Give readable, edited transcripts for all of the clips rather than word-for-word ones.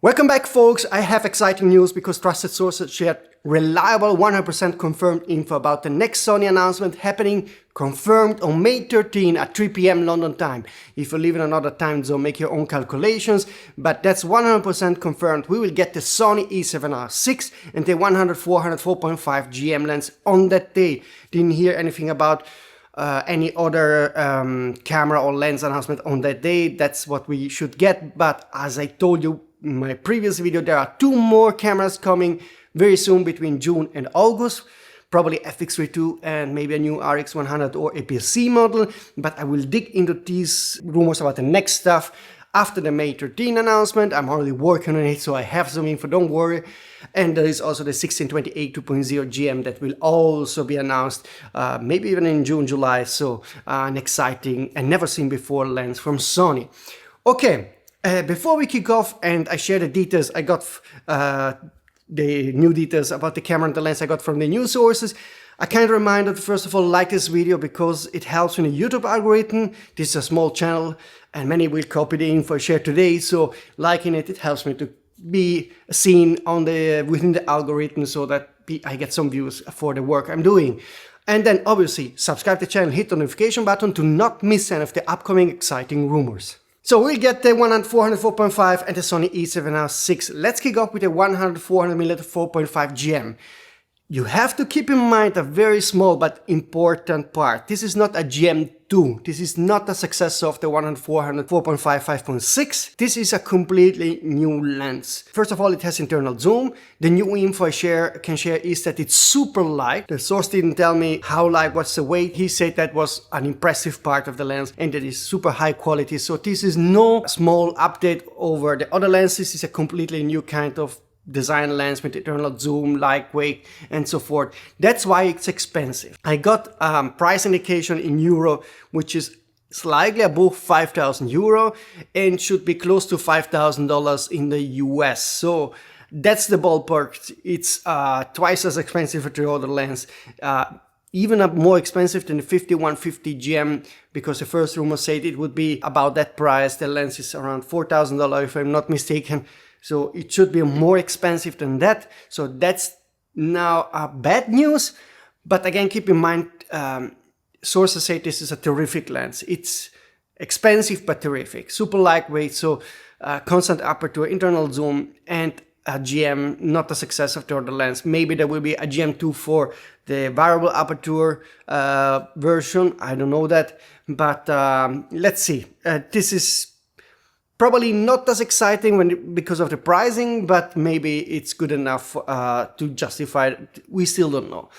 Welcome back, folks. I have exciting news because trusted sources shared reliable 100% confirmed info about the next Sony announcement happening confirmed on May 13 at 3 p.m. London time. If you live in another time zone, make your own calculations, but that's 100% confirmed. We will get the Sony A7R6 and the 100-400 4.5 GM lens on that day. Didn't hear anything about any other camera or lens announcement on that day. That's what we should get, but as I told you in my previous video, there are two more cameras coming very soon between June and August, probably FX32 and maybe a new RX100 or aps-c model, but I will dig into these rumors about the next stuff after the May 13 announcement. I'm already working on it, so I have some info, don't worry. And there is also the 1628 2.0 GM that will also be announced, maybe even in June, July, so an exciting and never seen before lens from Sony. Okay. Before we kick off and I share the details I got, the new details about the camera and the lens I got from the news sources, I kind of remind that first of all, like this video because it helps in the YouTube algorithm. This is a small channel and many will copy the info I shared today, so liking it helps me to be seen on within the algorithm so that I get some views for the work I'm doing. And then obviously subscribe to the channel, hit the notification button to not miss any of the upcoming exciting rumors. So we'll get the 100-400 4.5 and the Sony A7R6. Let's kick off with the 100-400mm 4.5 GM. You have to keep in mind a very small but important part. This is not a GM2. This is not a successor of the 100-400 4.5 5.6. This is a completely new lens. First of all, it has internal zoom. The new info I can share is that it's super light. The source didn't tell me how light, what's the weight. He said that was an impressive part of the lens and that is super high quality. So this is no small update over the other lenses. This is a completely new kind of design lens with internal zoom, lightweight, and so forth. That's why it's expensive. I got price indication in euro, which is slightly above 5,000 euro and should be close to $5,000 in the US. So that's the ballpark. It's twice as expensive as the other lens. Even more expensive than the 5150 GM, because the first rumor said it would be about that price. The lens is around $4,000 if I'm not mistaken. So it should be more expensive than that. So that's now bad news. But again, keep in mind, sources say this is a terrific lens. It's expensive but terrific. Super lightweight, so constant aperture, internal zoom, and a GM, not a success of the other lens. Maybe there will be a GM2 for the variable aperture version. I don't know that. But let's see. This is probably not as exciting because of the pricing, but maybe it's good enough to justify it. We still don't know.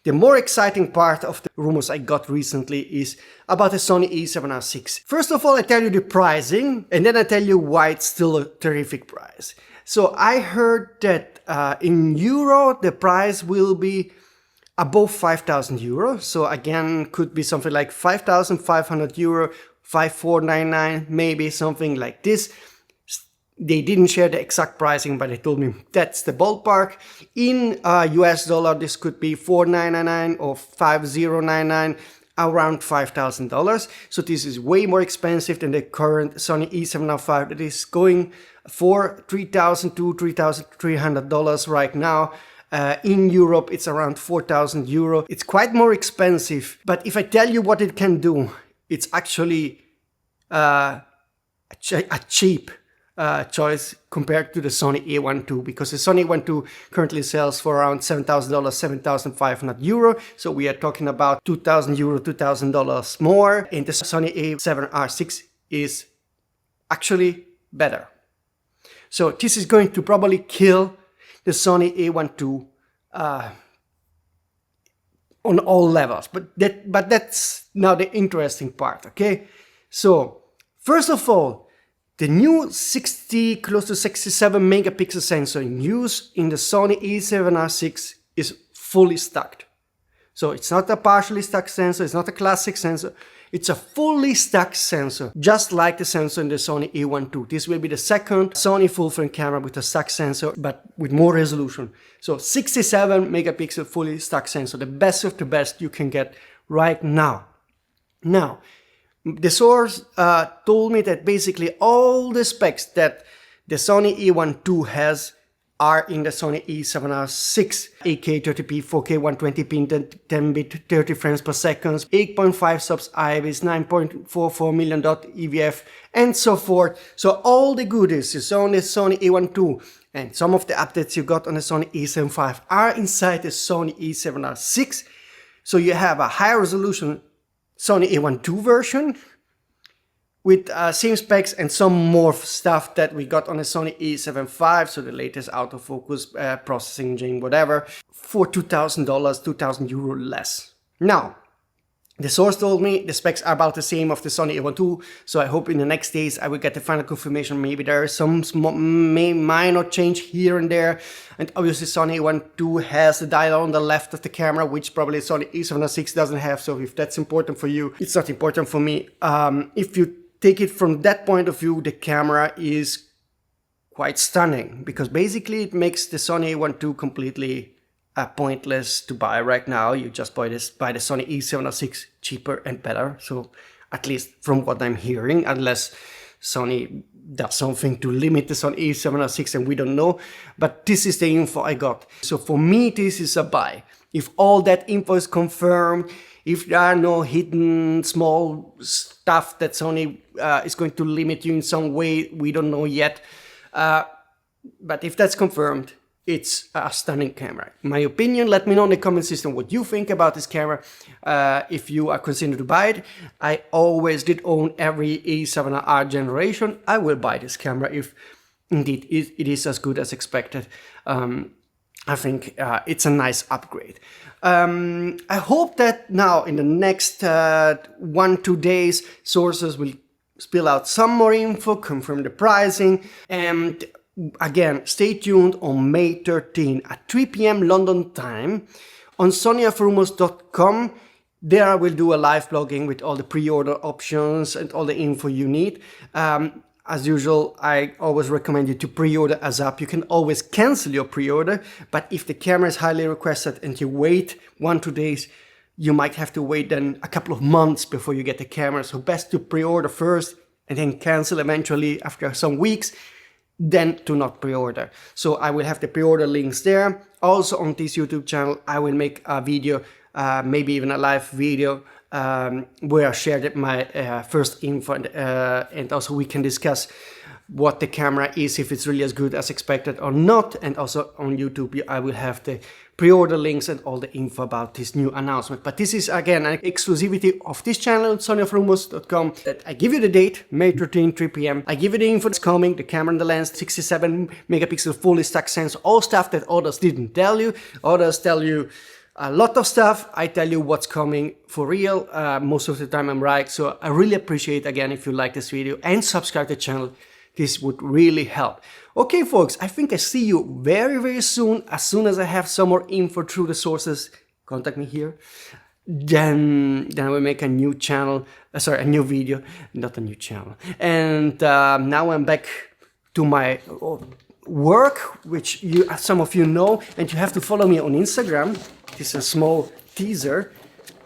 The more exciting part of the rumors I got recently is about the Sony A7R6. First of all, I tell you the pricing, and then I tell you why it's still a terrific price. So I heard that in euro, the price will be above 5,000 euro. So again, could be something like 5,500 euro, 5499, maybe something like this. They didn't share the exact pricing, but they told me that's the ballpark. In US dollar, this could be 4,999 or 5,099, around $5,000. So this is way more expensive than the current Sony A7rV that is going for $3,000 to $3,300 right now. In Europe, it's around 4,000 euro. It's quite more expensive, but if I tell you what it can do, it's actually a cheap choice compared to the Sony A1II, because the Sony A1II currently sells for around $7,000, 7,500 euro. So we are talking about 2,000 euro, $2,000 more. And the Sony A7R6 is actually better. So this is going to probably kill the Sony A1II on all levels, but that's now the interesting part, okay? So first of all, the new 60 close to 67 megapixel sensor used in the Sony A7R6 is fully stacked. So it's not a partially stacked sensor, it's not a classic sensor, it's a fully stacked sensor, just like the sensor in the Sony A1II. This will be the second Sony full-frame camera with a stacked sensor, but with more resolution. So 67 megapixel fully stacked sensor, the best of the best you can get right now. Now, the source told me that basically all the specs that the Sony A1II are in the Sony A7R6, 8K 30p, 4K 120p, 10-bit 30 frames per second, 8.5 subs IBIS, 9.44 million dot EVF, and so forth. So all the goodies is on the Sony A1II, and some of the updates you got on the Sony A7rV are inside the Sony A7R6. So you have a higher resolution Sony A1II version with same specs and some more stuff that we got on the Sony A7rV, so the latest autofocus, processing engine, whatever, for $2,000, €2,000 less. Now, the source told me the specs are about the same of the Sony A1II, so I hope in the next days I will get the final confirmation. Maybe there is some minor change here and there, and obviously Sony A1II has the dial on the left of the camera, which probably Sony A7R6 doesn't have, so if that's important for you, it's not important for me. If you take it from that point of view, the camera is quite stunning, because basically it makes the Sony A1II completely pointless to buy right now. You just buy the Sony A7R6 cheaper and better, so at least from what I'm hearing, unless Sony does something to limit the Sony A7R6 and we don't know, but this is the info I got. So for me, this is a buy. If all that info is confirmed, if there are no hidden small stuff that Sony is going to limit you in some way, we don't know yet. But if that's confirmed, it's a stunning camera. In my opinion, let me know in the comment section what you think about this camera. If you are considering to buy it, I always did own every A7R generation. I will buy this camera if indeed it is as good as expected. I think it's a nice upgrade. I hope that now in the next 1-2 days, sources will spill out some more info, confirm the pricing, and again, stay tuned on May 13 at 3 p.m. London time on sonyalpha.com. There I will do a live blogging with all the pre-order options and all the info you need. As usual, I always recommend you to pre-order ASAP. You can always cancel your pre-order, but if the camera is highly requested and you wait 1-2 days, you might have to wait then a couple of months before you get the camera. So best to pre-order first and then cancel eventually after some weeks, then to not pre-order. So I will have the pre-order links there. Also on this YouTube channel, I will make a video, maybe even a live video, where I shared my first info, and also we can discuss what the camera is, if it's really as good as expected or not. And also on YouTube I will have the pre-order links and all the info about this new announcement. But this is again an exclusivity of this channel, sonyalpha.com, that I give you the date, May 13, 3 p.m. I give you the info that's coming, the camera and the lens, 67 megapixel fully stacked sensor, all stuff that others didn't tell you. Others tell you a lot of stuff. I tell you what's coming for real. Most of the time I'm right. So I really appreciate, again, if you like this video and subscribe to the channel. This would really help. Okay, folks, I think I see you very, very soon. As soon as I have some more info through the sources, contact me here. Then I will make a new channel, a new video, not a new channel. And now I'm back to my work, which some of you know, and you have to follow me on Instagram. This is a small teaser.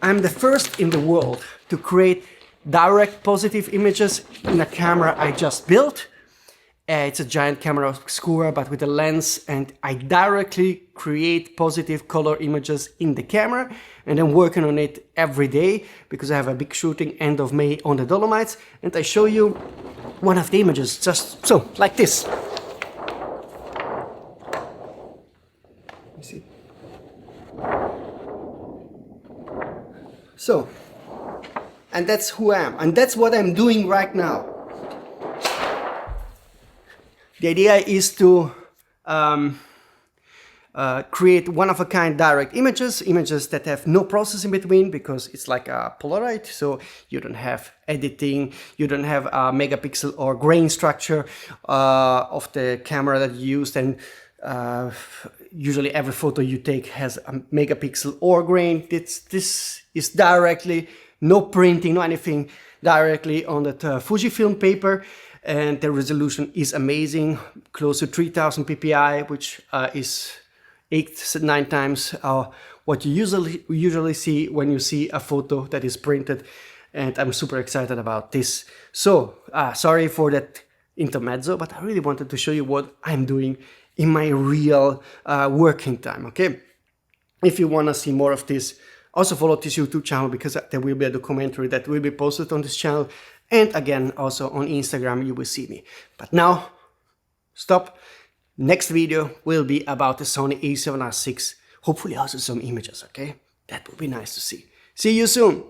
I'm the first in the world to create direct positive images in a camera I just built. It's a giant camera obscura, but with a lens, and I directly create positive color images in the camera, and I'm working on it every day because I have a big shooting end of May on the Dolomites, and I show you one of the images, just so, like this. You see? So, and that's who I am, and that's what I'm doing right now. The idea is to create one-of-a-kind direct images that have no process in between, because it's like a Polaroid, so you don't have editing, you don't have a megapixel or grain structure of the camera that you used, and usually every photo you take has a megapixel or grain. This is directly, no printing, no anything, directly on the Fujifilm paper, and the resolution is amazing, close to 3000 ppi, which is 8-9 times what you usually see when you see a photo that is printed, and I'm super excited about this. So sorry for that intermezzo, but I really wanted to show you what I'm doing in my real working time, okay? If you want to see more of this, also follow this YouTube channel, because there will be a documentary that will be posted on this channel. And again, also on Instagram, you will see me. But now, stop. Next video will be about the Sony A7R6. Hopefully also some images, okay? That would be nice to see. See you soon.